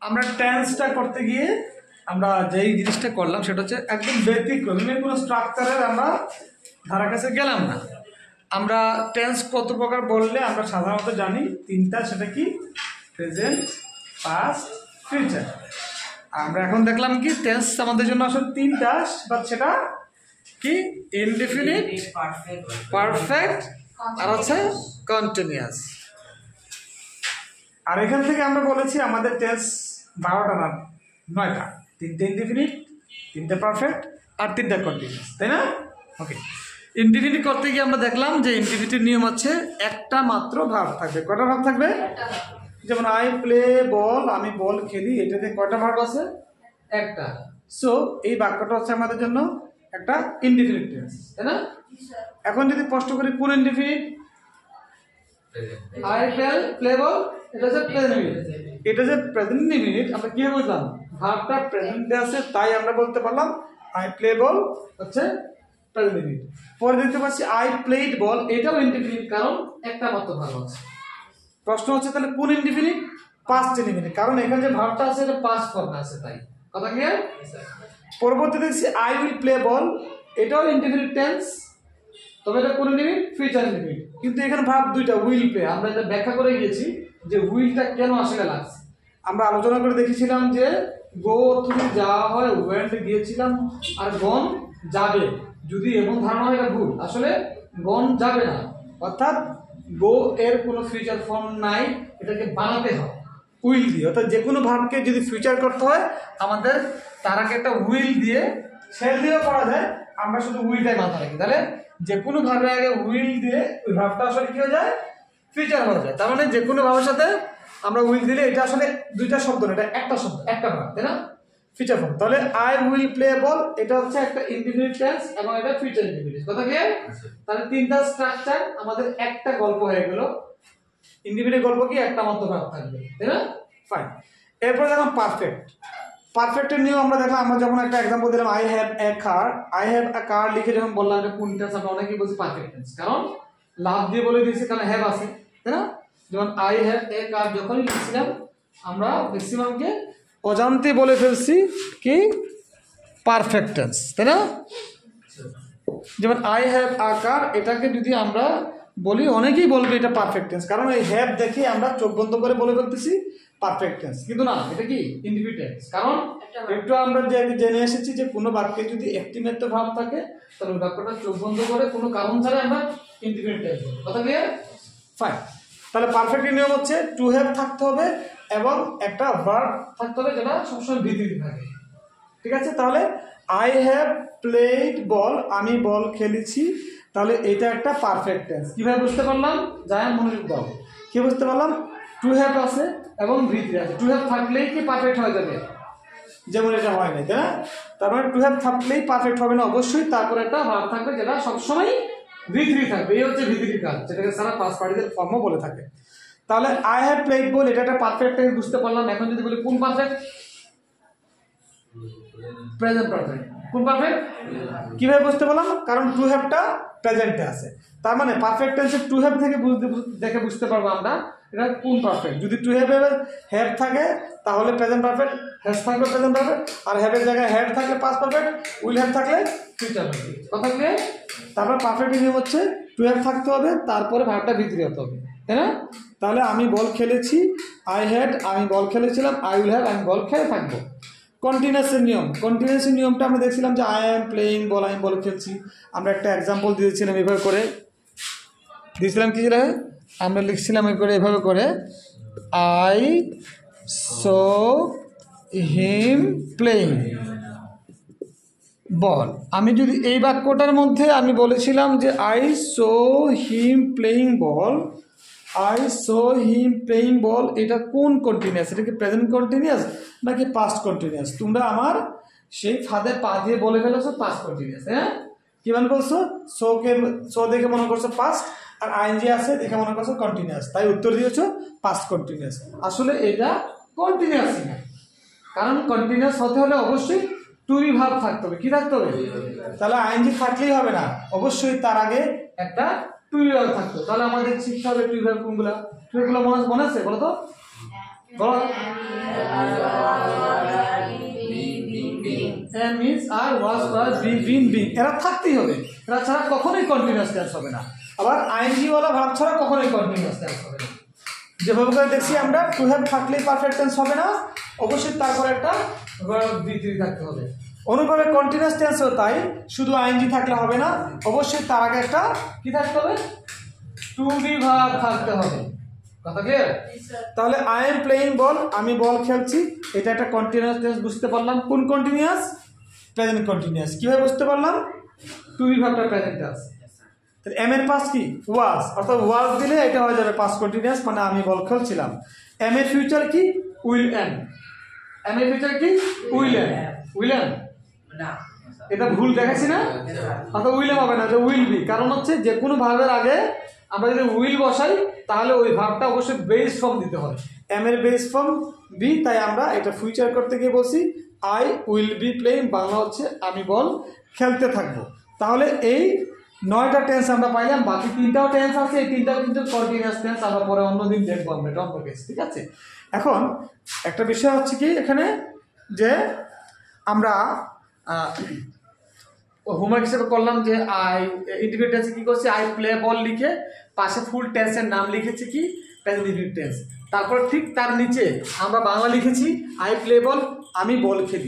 আমরা টেন্সটা করতে গিয়ে আমরা যেই জিনিসটা করলাম সেটা হচ্ছে একদম ব্যতিক্রম, কোনো স্ট্রাকচারের আমরা ধারা কাছে গেলাম না। আমরা টেন্স কত প্রকার বললে আমরা সাধারণত জানি তিনটা, সেটা কি প্রেজেন্ট, পাস্ট, ফিউচার। আমরা এখন দেখলাম কি টেন্স আমাদের জন্য আসলে তিনটা, বাট সেটা কি ইনডেফিনিট, পারফেক্ট আর হচ্ছে কন্টিনিউয়াস। আর এখান থেকে আমরা বলেছি আমাদের টেন্স 12টা না 9টা, 3টে ইনডেফিনিট, 3টে পারফেক্ট আর 3টে কন্টিনিউয়াস, তাই না? ওকে, ইনডেফিনিট করতে গিয়ে আমরা দেখলাম যে ইনডেফিনিটের নিয়ম হচ্ছে একটা মাত্র ভার্ব থাকবে। কয়টা ভার্ব থাকবে? যেমন আই প্লে বল, আমি বল খেলি, এটাতে কয়টা ভার্ব আছে? একটা। সো এই বাক্যটা হচ্ছে আমাদের জন্য একটা ইনডেফিনিট টেন্স, তাই না? এখন যদি প্রশ্ন করি কোন ইনডেফিনিট? আই প্লে বল, এটা হচ্ছে প্রেজেন্ট ইনডেফিনিট। এটা যে প্রেজেন্ট ইনডেফিনিট আমরা কি বুঝলাম? ভার্বটা প্রেজেন্টে আছে, তাই আমরা বলতে পারলাম আই প্লে বল হচ্ছে প্রেজেন্ট ইনডেফিনিট। পরে দেখতে পাচ্ছি আই প্লেড বল, এটাও ইনডেফিনিট, কারণ একটা মাত্র ভার্ব আছে। প্রশ্ন হচ্ছে তাহলে কোন ইনডেফিনিট? পাস্ট ইনডেফিনিট, কারণ এখানে যে ভার্বটা আছে এটা পাস্ট ফর্মে আছে, তাই কথা ক্লিয়ার? পরবর্তীতে দেখছি আই উইল প্লে বল, এটাও ইনডেফিনিট টেন্স, তবে এটা কোন ইনডেফিনিট? Future indefinite. কিন্তু এখানে ভার্ব দুইটা, উইল প্লে। আমরা এটা ব্যাখ্যা করে গিয়েছি যে উইলটা কেন আসলে লাগছে। আমরা আলোচনা করে দেখেছিলাম যে গো অর্থে যাওয়া হয়, ওয়েন্ট গিয়েছিলাম, আর গন যাবে। যদি এমন ধারণা হয় এটা ভুল, আসলে গন যাবে না, অর্থাৎ গো এর কোনো ফিউচার ফর্ম নাই, এটাকে বানাতে হয় উইল দিয়ে। অর্থাৎ যে কোনো ভার্বকে যদি ফিউচার করতে হয় আমাদের তার আগে একটা উইল দিয়ে, শেল দিয়েও করা যায়, আমরা শুধু উইলটাই মাথা রাখি। তাহলে যে কোনো ভার্বের আগে উইল দিয়ে ওই ভার্বটা আসলে কি হয়ে যায়? ফিউচার হয়ে যায়। তার মানে যে কোনো ভার্বের সাথে আমরা উইল দিলে এটা আসলে দুইটা শব্দ না, এটা একটা শব্দ, একটা ভার্ব, তাই না? Future form. তাহলে আই উইল প্লে বল এটা হচ্ছে একটা ইনডেফিনিট টেন্স এবং এটা ফিউচার ইনডেফিনিট। কথা কি? তাহলে তিনটা স্ট্রাকচার আমাদের একটা গল্প হয়ে গেল। ইনডেফিনিট গল্প কি একটা মাত্র ভার্ব থাকবে, তাই না? ফাইন। এরপর দেখলাম পারফেক্ট। পারফেক্টের নিয়ম আমরা দেখলাম, আমরা যখন একটা एग्जांपल দিলাম I have a car, I have a car লিখে যখন বললাম এটা কোন টেন্স, আমরা অনেকেই বলছি পারফেক্ট টেন্স, কারণ লাভ দিয়ে বলে দিয়েছি, কারণ হ্যাভ আছে, তাই না? যেমন আই হ্যাভ এ কার যখনই লিখছিলাম আমরা ম্যাক্সিমামকে অজান্তে বলে ফেলছি কি পারফেক্ট টেন্স, তাই না? যেমন আই হ্যাভ আ কার, এটাকে যদি আমরা বলি অনেকেই বলবে এটা পারফেক্ট টেন্স, কারণ এই হ্যাভ দেখে আমরা চোখ বন্ধ করে বলে ফেলতেছি পারফেক্ট টেন্স, কিন্তু না, এটা কি ইনডেফিনিট টেন্স। কারণ একটু আমরা জেনে এসেছি যে কোনো বাক্যে যদি একটি মাত্র ভাব থাকে তাহলে ওই বাক্যটা চোখ বন্ধ করে কোনো কারণ ছাড়া আমরা ইনডেফিনিট টেন্স বলবো। কথা ক্লিয়ার? ফাইন। তাহলে পারফেক্টের নিয়ম হচ্ছে টু হ্যাভ থাকতে হবে এবং একটা ভার্ব থাকতে হবে যেটা সবসময় ভিত্তিতে থাকে, ঠিক আছে? তাহলে আই হ্যাভ প্লেড বল, আমি বল খেলেছি, তাহলে এটা একটা পারফেক্ট টেন্স। কিভাবে বুঝতে পারলাম? যায় মনোযোগ দাও। কি বুঝতে পারলাম? টু হ্যাভ আছে এবং ভিত্তি আছে। টু হ্যাভ থাকলেই কি পারফেক্ট হয়ে যাবে? যেমন এটা হয় না, তাই না? তার মানে টু হ্যাভ থাকলেই পারফেক্ট হবে না, অবশ্যই তারপরে একটা ভার্ব থাকবে যেটা সবসময় ভিত্তি থাকবে। এই হচ্ছে ভিত্তির কাজ, যেটাকে সারা পাস্ট পার্টিসিপেল ফর্মও বলে থাকে। তাহলে আই হ্যাভ প্লেড বল এটা একটা পারফেক্ট টেন্স বুঝতে পারলাম। এখন যদি বলি কোন পারফেক্ট? Present perfect. কোন পারফেক্ট? কিভাবে বুঝতে পারলাম? কারণ টু হ্যাভটা প্রেজেন্টে আছে, তার মানে পারফেক্ট টেন্সে টু হ্যাভ থেকে দেখে বুঝতে পারবো আমরা এটা কোন পারফেক্ট। যদি টু হ্যাভ থাকে তাহলে প্রেজেন্ট পারফেক্ট, হ্যাজ থাকলে প্রেজেন্ট পারফেক্ট, আর হ্যাভের জায়গায় হ্যাড থাকলে পাস্ট পারফেক্ট, উইল হ্যাভ থাকলে ফিউচার পারফেক্ট। কথা ক্লিয়ার? তারপর পারফেক্ট নিয়ম হচ্ছে টু হ্যাভ থাকতে হবে, তারপরে ভার্বটা ভিতরে হতে হবে, তাই না? তাহলে আমি বল খেলেছি, আই হ্যাড, আমি বল খেলেছিলাম, আই উইল হ্যাভ, আমি বল খেলে থাকবো। কন্টিনিউয়াসের নিয়ম, কন্টিনিউয়াসের নিয়মটা আমরা দেখছিলাম যে আই এম প্লেইং বল, আমি বল খেলছি। আমরা একটা এক্সাম্পল দিয়েছিলাম এভাবে করে, দিয়েছিলাম কি ছিল? আমরা লিখছিলাম এভাবে করে I saw him playing ball. আমি যদি এই বাক্যটার মধ্যে আমি বলেছিলাম যে I saw him playing ball, I saw him playing ball, এটা কোন কন্টিনিউয়াস? এটা কি প্রেজেন্ট কন্টিনিউয়াস নাকি পাস্ট কন্টিনিউয়াস? তোমরা আমার সেই ফাঁদে পা দিয়ে বলে ফেলেছো পাস্ট কন্টিনিউয়াস। হ্যাঁ, কি মানে বলছো? সো দেখে মনে করছো পাস্ট, আর আইএনজি আছে দেখে মনে করছো কন্টিনিউয়াস, তাই উত্তর দিয়েছো পাস্ট কন্টিনিউয়াস। আসলে এটা কন্টিনিউয়াস না, কারণ কন্টিনিউয়াস হতে হলে অবশ্যই টু বি ভার্ব থাকতে হবে। কি থাকতে হবে? তাহলে আইএনজি থাকলেই হবে না, অবশ্যই তার আগে একটা টু বি ভার্ব থাকতে হবে। তাহলে আমাদের শিখতে হবে টু বি ভার্ব কোনগুলা। টু বি ভার্ব মনে আছে? বলো তো, বলো। আর ওয়াজ প্লাস বিন বিং এরা থাকতেই হবে, এরা ছাড়া কখনোই কন্টিনিউয়াস টেন্স হবে না। আবার আইএনজি ওয়ালা ভার্ব ছাড়া কখনোই কন্টিনিউয়াস টেন্স হবে না। যেভাবে করে দেখছি আমরা টু হ্যাভ থাকলেই পারফেক্ট টেন্স হবে না, অবশ্যই তারপর একটা ভার্ব বি3 থাকতে হবে। অনুভাবে কন্টিনিউয়াস টেন্সও তাই, শুধু আইএনজি থাকলে হবে না, অবশ্যই তার আগে একটা কি থাকতে হবে, টু বি ভার্ব থাকতে হবে। কথা ক্লিয়ার? তাহলে আই এম প্লেইং বল, আমি বল খেলছি, এটা একটা কন্টিনিউয়াস টেন্স বুঝতে পারলাম। কোন কন্টিনিউয়াস? Present continuous. কিভাবে বুঝতে পারলাম? টু বি ভার্বটা প্রেজেন্ট টেন্স। এম এর পাস্ট কি? ওয়াজ, অর্থাৎ ওয়াজ দিলে এটা হয়ে যাবে পাস্ট কন্টিনিউয়াস, মানে আমি বল খেলছিলাম। এম এর ফিউচার কি? Will am. এম এর ফিউচার কি? Will am. উইল এম এটা ভুল দেখাচ্ছি না? অর্থাৎ উইল এম হবে না, যে উইল বি। কারণ হচ্ছে যে কোনো ভার্বের আগে আমরা যদি উইল বসাই তাহলে ওই ভার্বটা অবশ্যই বেস ফর্ম দিতে হয়। এম এর বেস ফর্ম বি, তাই আমরা এটা ফিউচার করতে গিয়ে বলছি I will be playing, Bangla হচ্ছে আমি বল খেলতে থাকবো। তাহলে এই 9টা টেন্স আমরা পাইলাম, বাকি 3টাও টেন্স আছে, এই 3টাও কিন্তু কন্টিনিউয়াস টেন্স, আমরা পরে অন্যদিন দেখবো আমরা এটা অন্য কেস, ঠিক আছে? এখন একটা বিষয় হচ্ছে কি এখানে, যে আমরা হোমওয়ার্ক হিসেবে করলাম যে আই ইন্টিগ্রেট টেন্সে কি করছি, আই প্লে বল লিখে পাশে ফুল টেন্সের নাম লিখেছি কি, প্রেজেন্ট ইনডিফিনিট টেন্স। তারপর ঠিক তার নিচে আমরা বাংলা লিখেছি আই প্লে বল, আমি বল খেলি।